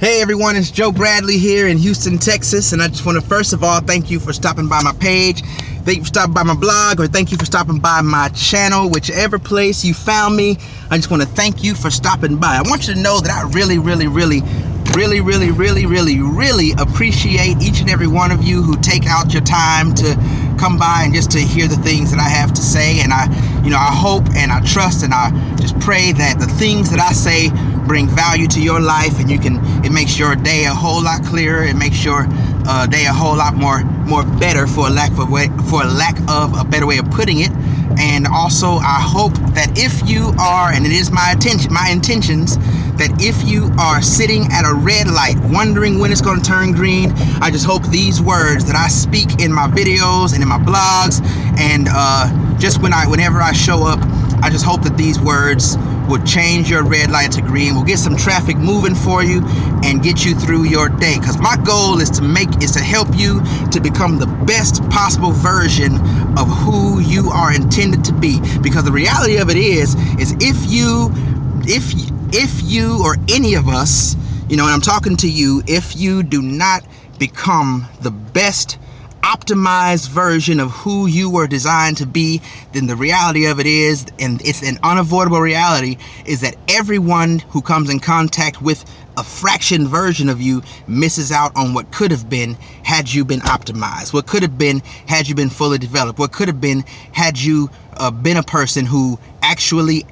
Hey everyone, it's Joe Bradley here in Houston, Texas, and I just want to first of all thank you for stopping by my page, thank you for stopping by my blog, or thank you for stopping by my channel. Whichever place you found me, I just want to thank you for stopping by. I want you to know that I really appreciate each and every one of you who take out your time to come by and just to hear the things that I have to say. And I hope and I trust and I just pray that the things that I say bring value to your life, and it makes your day a whole lot clearer. It makes your day a whole lot more better, for lack of a better way of putting it. And also, I hope that if you are, and it is my intentions, that if you are sitting at a red light wondering when it's going to turn green, I just hope these words that I speak in my videos and in my blogs, and just whenever I show up, I just hope that these words will change your red light to green, will get some traffic moving for you and get you through your day. Because my goal is to help you to become the best possible version of who you are intended to be. Because the reality of it is if you or any of us, and I'm talking to you, if you do not become the best optimized version of who you were designed to be, then the reality of it is, and it's an unavoidable reality, is that everyone who comes in contact with a fraction version of you misses out on what could have been had you been optimized, what could have been had you been fully developed, what could have been had you been a person who actually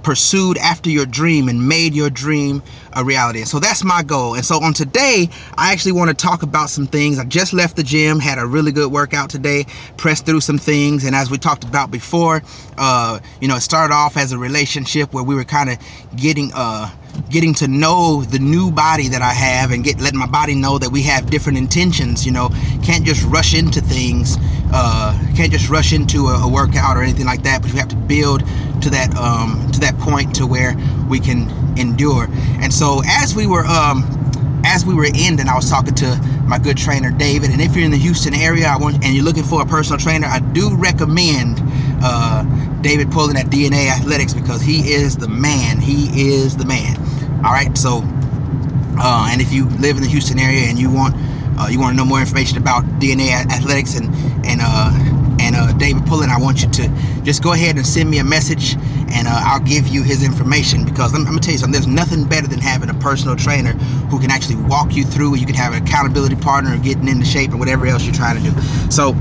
pursued after your dream and made your dream a reality. And so that's my goal. And so on today, I actually want to talk about some things. I just left the gym, had a really good workout today, pressed through some things. And as we talked about before, it started off as a relationship where we were kind of getting to know the new body that I have, and letting my body know that we have different intentions. Can't just rush into things, can't just rush into a workout or anything like that, but we have to build to that point to where we can endure. And so as we were ending, I was talking to my good trainer David, and if you're in the Houston area and you're looking for a personal trainer, I do recommend David Pullen at DNA Athletics, because he is the man. All right, so and if you live in the Houston area and you want to know more information about DNA Athletics and David Pullen, I want you to just go ahead and send me a message, and I'll give you his information. Because I'm gonna tell you something, there's nothing better than having a personal trainer who can actually walk you through. You can have an accountability partner, getting into shape, and whatever else you're trying to do. So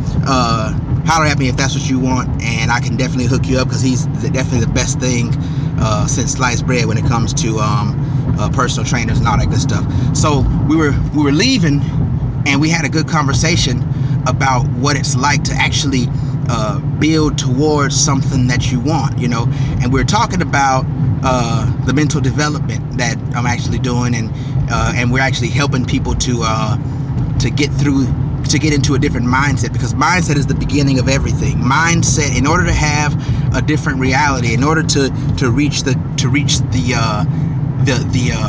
holler at me if that's what you want, and I can definitely hook you up, because he's definitely the best thing since sliced bread when it comes to personal trainers and all that good stuff. So we were leaving, and we had a good conversation about what it's like to actually build towards something that you want, and we're talking about the mental development that I'm actually doing, and we're actually helping people to get into a different mindset, because mindset is the beginning of everything. Mindset, in order to have a different reality, in order to reach the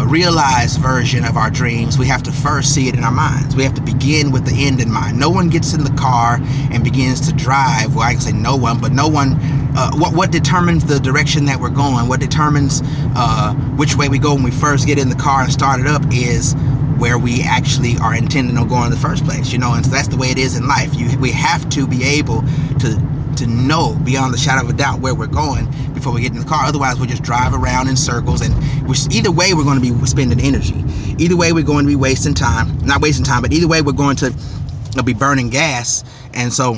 realized version of our dreams, we have to first see it in our minds. We have to begin with the end in mind. No one gets in the car and begins to drive. Well, I can say no one, but no one. What determines the direction that we're going, what determines which way we go when we first get in the car and start it up, is where we actually are intending on going in the first place. And so that's the way it is in life. We have to be able to know beyond the shadow of a doubt where we're going before we get in the car. Otherwise, we'll just drive around in circles, and either way we're going to be spending energy. Either way we're going to be wasting time. Not wasting time, but either way we're going to be burning gas. And so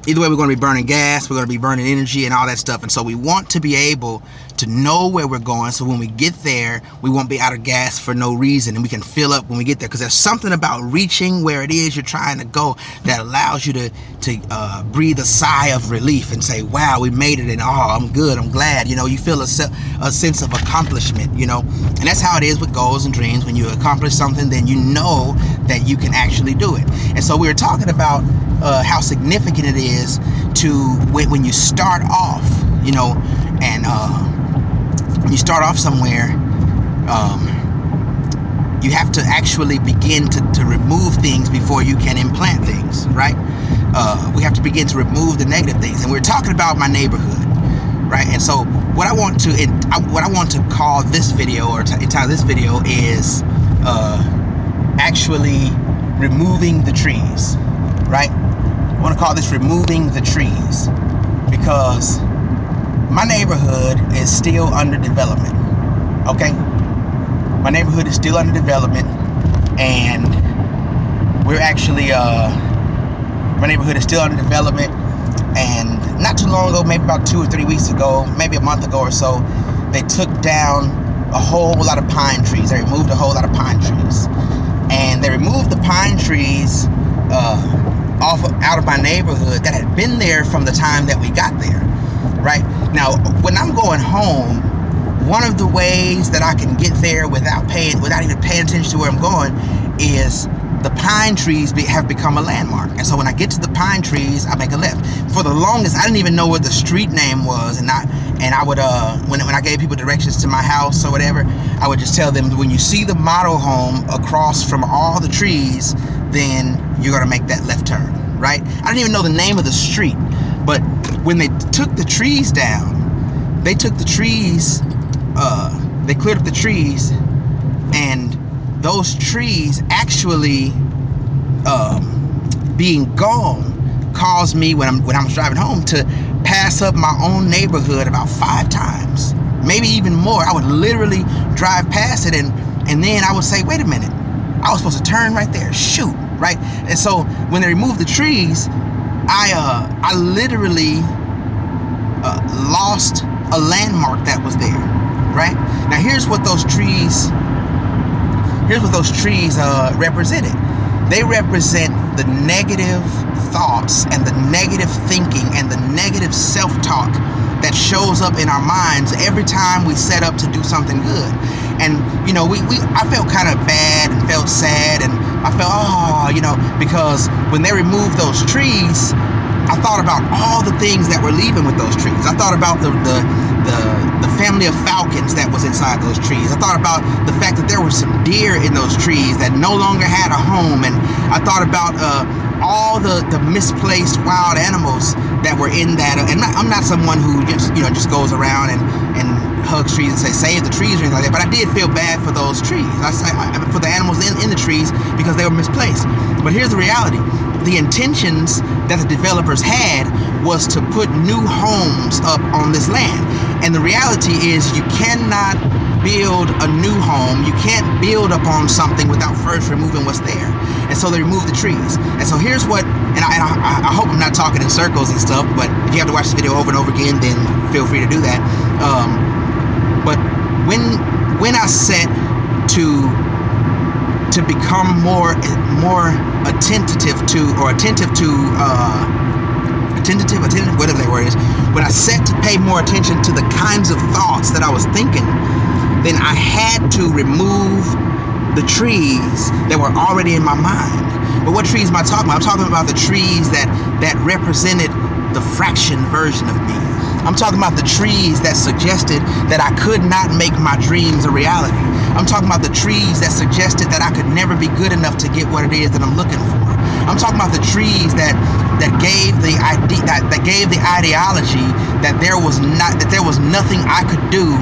either way we're going to be burning gas, we're going to be burning energy and all that stuff. And so we want to be able to know where we're going, so when we get there, we won't be out of gas for no reason, and we can fill up when we get there. Because there's something about reaching where it is you're trying to go that allows you to breathe a sigh of relief and say, wow, we made it, and I'm good, I'm glad. You feel a sense of accomplishment, and that's how it is with goals and dreams. When you accomplish something, then you know that you can actually do it. And so we were talking about how significant it is to when you start off, and when you start off somewhere, you have to actually begin to remove things before you can implant things, right? We have to begin to remove the negative things. And we're talking about my neighborhood. right? And so what I want to call this video, or entitle this video, is actually removing the trees, right? I want to call this removing the trees, because my neighborhood is still under development. Okay, my neighborhood is still under development, and we're actually my neighborhood is still under development. And not too long ago, maybe about 2 or 3 weeks ago, maybe a month ago or so, they took down a whole lot of pine trees. They removed a whole lot of pine trees, and they removed the pine trees out of my neighborhood that had been there from the time that we got there. Right now, when I'm going home, one of the ways that I can get there without even paying attention to where I'm going is the pine trees have become a landmark. And so when I get to the pine trees, I make a left. For the longest, I didn't even know what the street name was, and I would when I gave people directions to my house or whatever, I would just tell them, when you see the model home across from all the trees, then you're gonna make that left turn, right? I didn't even know the name of the street, but when they took the trees down, they took the trees, they cleared up the trees, and those trees actually being gone caused me, when I was driving home, to pass up my own neighborhood about 5 times, maybe even more. I would literally drive past it, and then I would say, wait a minute, I was supposed to turn right there, shoot, right? And so when they removed the trees, I literally lost a landmark that was there, right? Now here's what those trees represented. They represent the negative thoughts and the negative thinking and the negative self-talk that shows up in our minds every time we set up to do something good. And you know, I felt kind of bad and felt sad, and I felt, because when they removed those trees, I thought about all the things that were leaving with those trees. I thought about the family of falcons that was inside those trees. I thought about the fact that there were some deer in those trees that no longer had a home, and I thought about all the misplaced wild animals that were in that. And I'm not someone who just goes around and hugs trees and say save the trees or anything like that, but I did feel bad for those trees. For the animals in the trees, because they were misplaced. But here's the reality. The intentions that the developers had was to put new homes up on this land. And the reality is, you cannot build a new home. You can't build upon something without first removing what's there. And so they removed the trees. And so here's what, and I hope I'm not talking in circles and stuff, but if you have to watch this video over and over again, then feel free to do that. But when I set to become more attentive to, whatever that word is, when I set to pay more attention to the kinds of thoughts that I was thinking, then I had to remove the trees that were already in my mind. But what trees am I talking about? I'm talking about the trees that represented the fraction version of me. I'm talking about the trees that suggested that I could not make my dreams a reality. I'm talking about the trees that suggested that I could never be good enough to get what it is that I'm looking for. I'm talking about the trees that gave the ideology that there was nothing I could do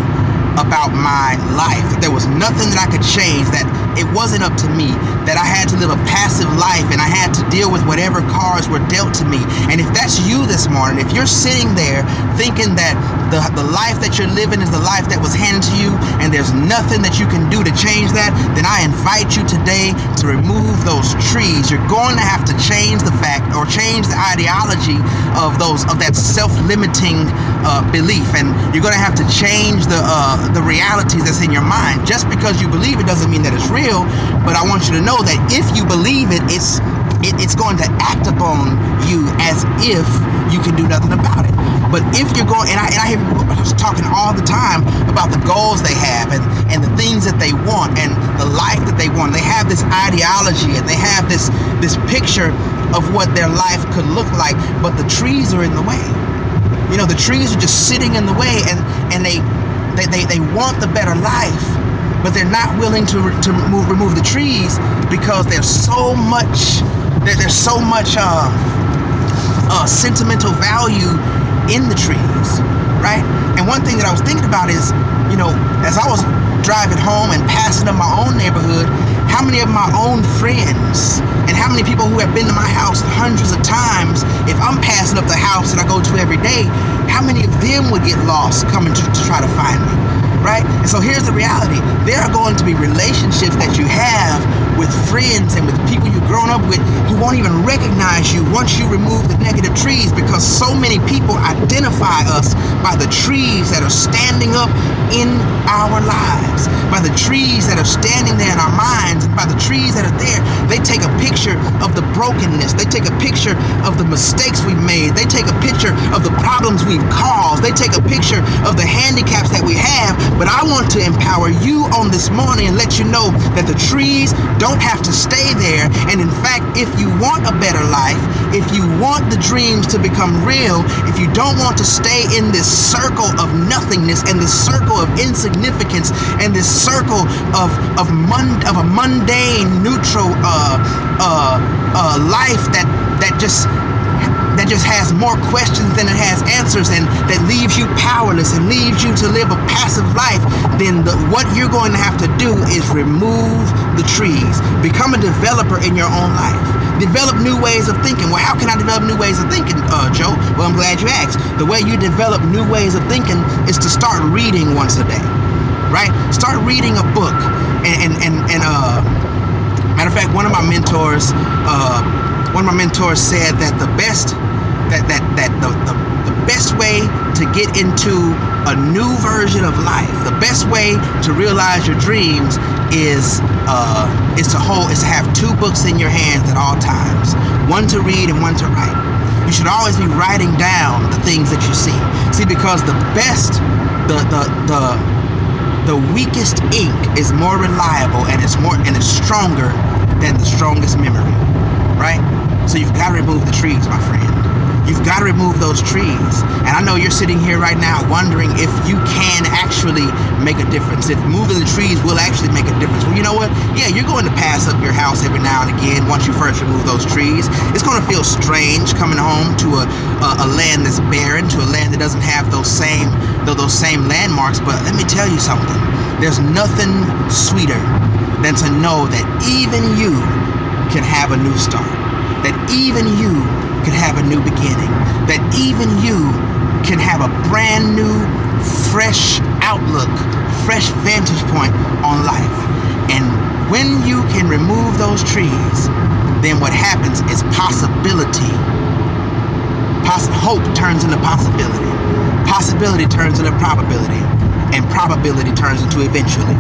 about my life, that there was nothing that I could change, that it wasn't up to me, that I had to live a passive life and I had to deal with whatever cards were dealt to me. And if that's you this morning, if you're sitting there thinking that the life that you're living is the life that was handed to you and there's nothing that you can do to change that, then I invite you today to remove those trees. You're going to have to change the fact, or change the ideology of that self-limiting belief, and you're going to have to change the realities that's in your mind. Just because you believe it doesn't mean that it's real, but I want you to know that if you believe it, it's going to act upon you as if you can do nothing about it. But if you're going, and I hear people talking all the time about the goals they have and the things that they want and the life that they want. They have this ideology and they have this picture of what their life could look like, but the trees are in the way. You know, the trees are just sitting in the way, and they want the better life, but they're not willing to remove the trees because there's so much sentimental value in the trees, right? And one thing that I was thinking about is, as I was driving home and passing up my own neighborhood, how many of my own friends and how many people who have been to my house hundreds of times, if I'm passing up the house that I go to every day, how many of them would get lost coming to try to find me, right? And so here's the reality. There are going to be relationships that you have with friends and with people you've grown up with who won't even recognize you once you remove the negative trees, because so many people identify us by the trees that are standing up in our lives, by the trees that are standing there in our minds, and by the trees that are there. They take a picture of the brokenness. They take a picture of the mistakes we made. They take a picture of the problems we've caused. They take a picture of the handicaps that we have. But I want to empower you on this morning and let you know that the trees don't have to stay there. And in fact, if you want a better life, if you want the dreams to become real, if you don't want to stay in this circle of nothingness and this circle of insignificance and this circle of a mundane, neutral life that just has more questions than it has answers, and that leaves you powerless and leaves you to live a passive life, then what you're going to have to do is remove the trees. Become a developer in your own life. Develop new ways of thinking. Well, how can I develop new ways of thinking, Joe? Well, I'm glad you asked. The way you develop new ways of thinking is to start reading once a day, right? Start reading a book. And matter of fact, one of my mentors said that the best way to get into a new version of life, the best way to realize your dreams is to have two books in your hands at all times, one to read and one to write. You should always be writing down the things that you see. See, because the weakest ink is more reliable and it's stronger than the strongest memory, right? So you've got to remove the trees, my friend. You've got to remove those trees. And I know you're sitting here right now wondering if you can actually make a difference, if moving the trees will actually make a difference. Well, you know what? Yeah, you're going to pass up your house every now and again once you first remove those trees. It's going to feel strange coming home to a land that's barren, to a land that doesn't have those same landmarks. But let me tell you something. There's nothing sweeter than to know that even you can have a new start, that even you can have a new beginning, that even you can have a brand new, fresh outlook, fresh vantage point on life. And when you can remove those trees, then what happens is possibility. Hope turns into possibility. Possibility turns into probability. And probability turns into eventually.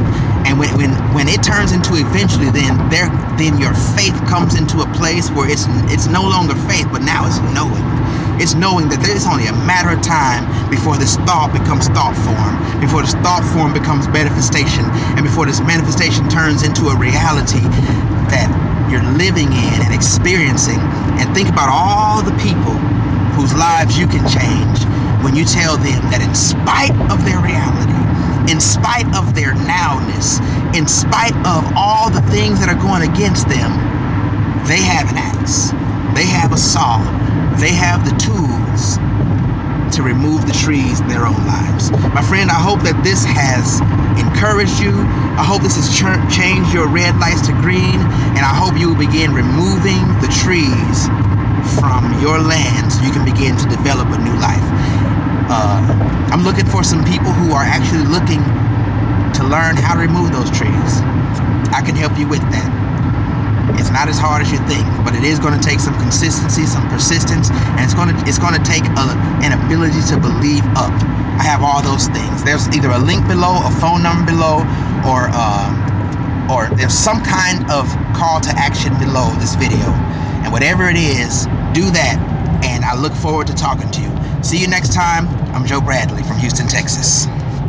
And when it turns into eventually, then your faith comes into a place where it's no longer faith, but now it's knowing. It's knowing that there's only a matter of time before this thought becomes thought form, before this thought form becomes manifestation, and before this manifestation turns into a reality that you're living in and experiencing. And think about all the people whose lives you can change when you tell them that in spite of their reality, in spite of their nowness, in spite of all the things that are going against them, they have an axe, they have a saw, they have the tools to remove the trees in their own lives. My friend, I hope that this has encouraged you. I hope this has changed your red lights to green, and I hope you will begin removing the trees from your land so you can begin to develop a new life. I'm looking for some people who are actually looking to learn how to remove those trees. I can help you with that. It's not as hard as you think, but it is going to take some consistency, some persistence, and it's going to take an ability to believe up. I have all those things. There's either a link below, a phone number below, or there's some kind of call to action below this video. And whatever it is, do that, and I look forward to talking to you. See you next time. I'm Joe Bradley from Houston, Texas.